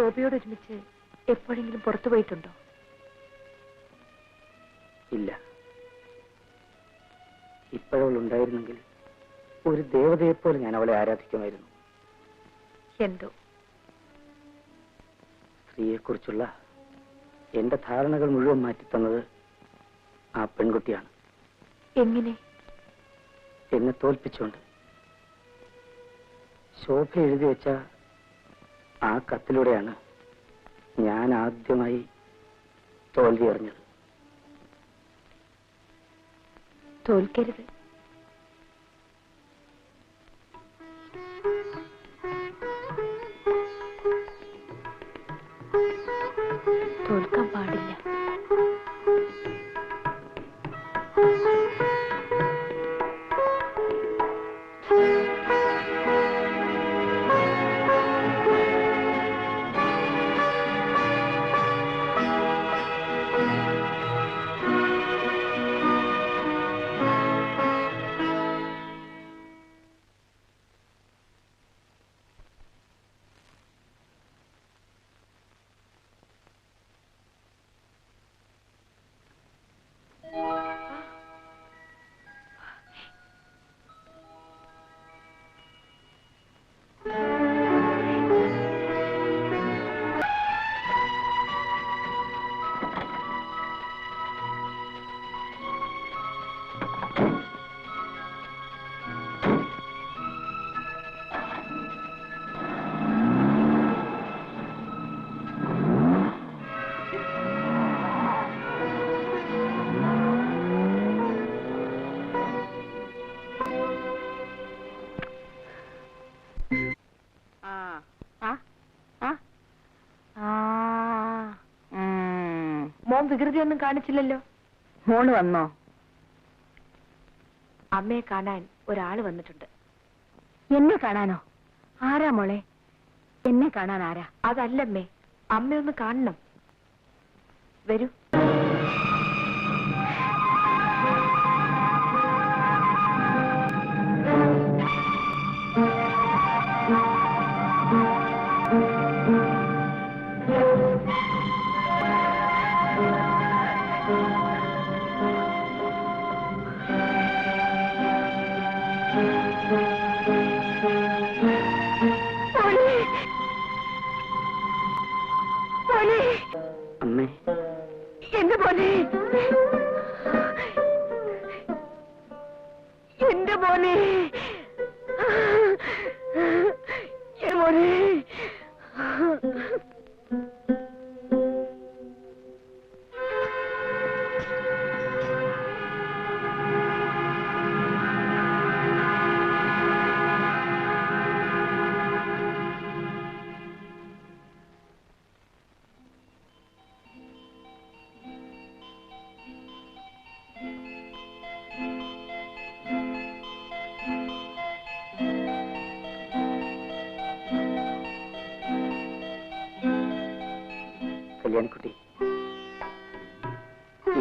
ശോഭയോട് ഒരുമിച്ച് എപ്പോഴെങ്കിലും പുറത്തു പോയിട്ടുണ്ടോ? ഇല്ല. ഇപ്പോഴുണ്ടായിരുന്നെങ്കിൽ ഒരു ദേവതയെപ്പോലെ ഞാൻ അവളെ ആരാധിക്കുമായിരുന്നു. എന്തോ സ്ത്രീയെക്കുറിച്ചുള്ള എന്റെ ധാരണകൾ മുഴുവൻ മാറ്റിത്തന്നത് ആ പെൺകുട്ടിയാണ്. എങ്ങനെ? എന്നെ തോൽപ്പിച്ചുകൊണ്ട്. ശോഭ എഴുതി വെച്ച ആ കത്തിലൂടെയാണ് ഞാൻ ആദ്യമായി തോൽവി അറിഞ്ഞത്. തോൽക്കരുത്. തോൽക്കാൻ പാടില്ല. മോൻ വികൃതിയൊന്നും കാണിച്ചില്ലല്ലോ. മോള് വന്നോ? അമ്മയെ കാണാൻ ഒരാള് വന്നിട്ടുണ്ട്. എന്നെ കാണാനോ? ആരാ മോളെ? എന്നെ കാണാൻ ആരാ? അതല്ലമ്മേ, അമ്മയൊന്ന് കാണണം. വരൂ. അമ്മേ, എന്റെ പോലെ, എന്റെ പോലെ, മോനെ. കല്യാണിക്കുട്ടി,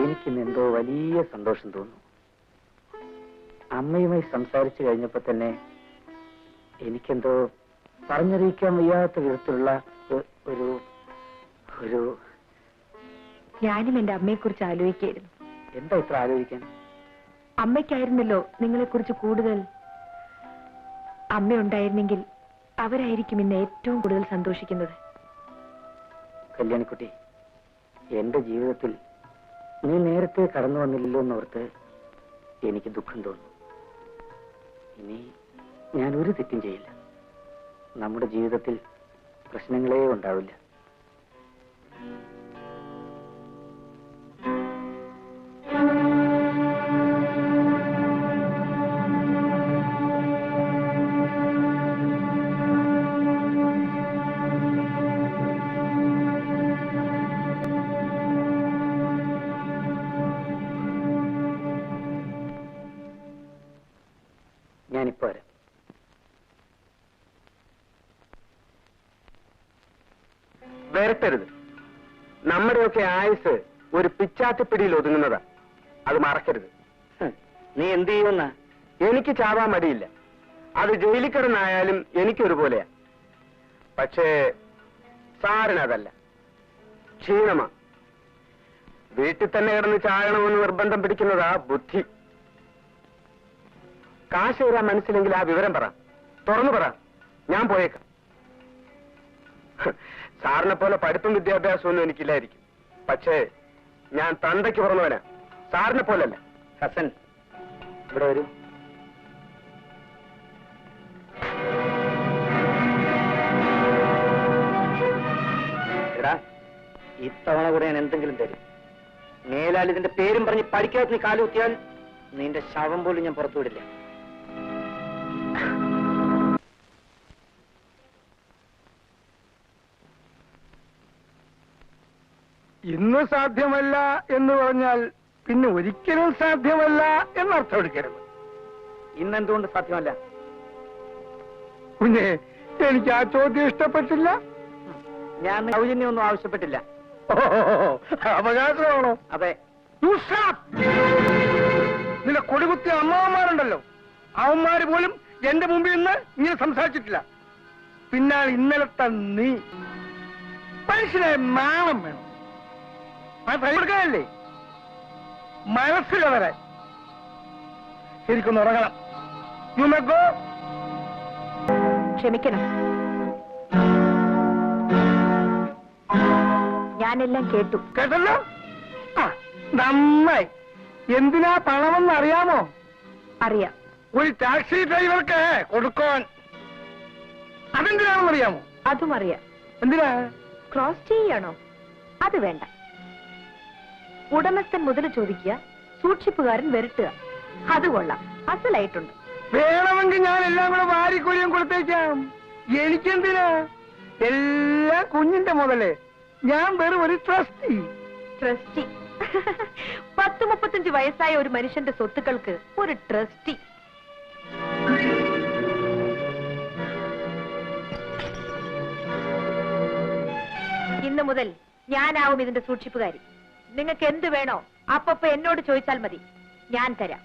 എനിക്കിന്ന് എന്തോ വലിയ സന്തോഷം തോന്നുന്നു. അമ്മയുമായി സംസാരിച്ചു കഴിഞ്ഞപ്പോ തന്നെ എനിക്കെന്തോ പറഞ്ഞറിയിക്കാൻ വയ്യാത്ത വിധത്തിലുള്ള ഒരു ഒരു ഞാനും എന്റെ അമ്മയെക്കുറിച്ച് ആലോചിക്കായിരുന്നു. എന്താ ഇത്ര ആലോചിക്കാൻ? അമ്മയ്ക്കായിരുന്നല്ലോ നിങ്ങളെക്കുറിച്ച് കൂടുതൽ. അമ്മയുണ്ടായിരുന്നെങ്കിൽ അവരായിരിക്കും ഇന്ന് ഏറ്റവും കൂടുതൽ സന്തോഷിക്കുന്നത്. കല്യാണിക്കുട്ടി, എന്റെ ജീവിതത്തിൽ നീ നേരത്തെ കടന്നു വന്നില്ലല്ലോ എന്നോർത്ത് എനിക്ക് ദുഃഖം തോന്നുന്നു. ഇനി ഞാൻ ഒരു തെറ്റും ചെയ്യില്ല. നമ്മുടെ ജീവിതത്തിൽ പ്രശ്നങ്ങളേ ഉണ്ടാവില്ല. ഞാനിപ്പോ വരാം. വരട്ടരുത്. നമ്മുടെയൊക്കെ ആയുസ് ഒരു പിച്ചാത്തിപ്പിടിയിൽ ഒതുങ്ങുന്നതാ. അത് മറക്കരുത്. നീ എന്ത് ചെയ്യുന്ന? എനിക്ക് ചാവാൻ മടിയില്ല. അത് ജയിലിൽ കിടന്നായാലും എനിക്കൊരുപോലെയാ. പക്ഷേ സാറിനതല്ല, ക്ഷീണമാ. വീട്ടിൽ തന്നെ കിടന്ന് ചാകണമെന്ന് നിർബന്ധം പിടിക്കുന്നതാ ബുദ്ധി. കാശ് തരാൻ മനസ്സിലെങ്കിൽ ആ വിവരം പറ, തുറന്നു പറ, ഞാൻ പോയേക്കാം. സാറിനെ പോലെ പഠിപ്പും വിദ്യാഭ്യാസമൊന്നും എനിക്കില്ലായിരിക്കും. പക്ഷേ ഞാൻ തന്തയ്ക്ക് പുറന്നവനാ, സാറിനെ പോലല്ല. ഹസൻ, ഇവിടെ വരൂ. എടാ, ഇത്തവണ കൂടെ ഞാൻ എന്തെങ്കിലും തരും. മേലാൽ ഇതിന്റെ പേരും പറഞ്ഞ് പഠിക്കാത്ത നീ കാലുകുത്തിയാൽ നിന്റെ ശവം പോലും ഞാൻ പുറത്തുവിടില്ല. ഇന്ന് സാധ്യമല്ല എന്ന് പറഞ്ഞാൽ പിന്നെ ഒരിക്കലും സാധ്യമല്ല എന്നർത്ഥം എടുക്കരുത്. ഇന്നെന്തുകൊണ്ട് സാധ്യമല്ല? കുഞ്ഞെ, എനിക്ക് ആ ചോദ്യം ഇഷ്ടപ്പെട്ടില്ല. ഞാൻ സൗജന്യമൊന്നും ആവശ്യപ്പെട്ടില്ല. അവകാശമാണോ? അതെ. നിന്റെ കൊടികുത്തിയ അമ്മാവന്മാരുണ്ടല്ലോ, അവന്മാര് പോലും എന്റെ മുമ്പിൽ നിന്ന് ഇങ്ങനെ സംസാരിച്ചിട്ടില്ല. പിന്നെ ഇന്നലത്തെ നീ മനുഷ്യനെ നാണം വേണം. കൊടുക്കാനല്ലേ മനസ്സിൽ വരാൻ. ശരിക്കൊന്ന് ഉറങ്ങണം. ക്ഷമിക്കണം, ഞാനെല്ലാം കേട്ടു. കേട്ടല്ലോ? ആ, നന്നായി. എന്തിനാ പണമെന്ന് അറിയാമോ? അറിയാം. ഒരു ടാക്സി ഡ്രൈവർക്ക് കൊടുക്കാൻ. അതെന്തിനാണെന്ന് അറിയാമോ? അതും അറിയാം. എന്തിനാ? ക്രോസ് ചെയ്യണോ? അത് വേണ്ട. ഉടമസ്ഥൻ മുതൽ ചോദിക്കുക, സൂക്ഷിപ്പുകാരൻ വരട്ടുക. അത് കൊള്ളാം, അസലായിട്ടുണ്ട്. വേണമെങ്കിൽ ഞാൻ എല്ലാം കൂടെ വാരിക്കൊലിയും കൊടുത്തേക്കാം. എനിക്കെന്തിനാ? എല്ലാം കുഞ്ഞിന്റെ മുതലേ. ഞാൻ വെറും ഒരു ട്രസ്റ്റി. ട്രസ്റ്റി? 10-35 വയസ്സായ ഒരു മനുഷ്യന്റെ സ്വത്തുക്കൾക്ക് ഒരു ട്രസ്റ്റി? ഇന്നു മുതൽ ഞാനാവും ഇതിന്റെ സൂക്ഷിപ്പുകാരി. നിങ്ങൾക്ക് എന്ത് വേണോ അപ്പപ്പോ എന്നോട് ചോദിച്ചാൽ മതി, ഞാൻ തരാം.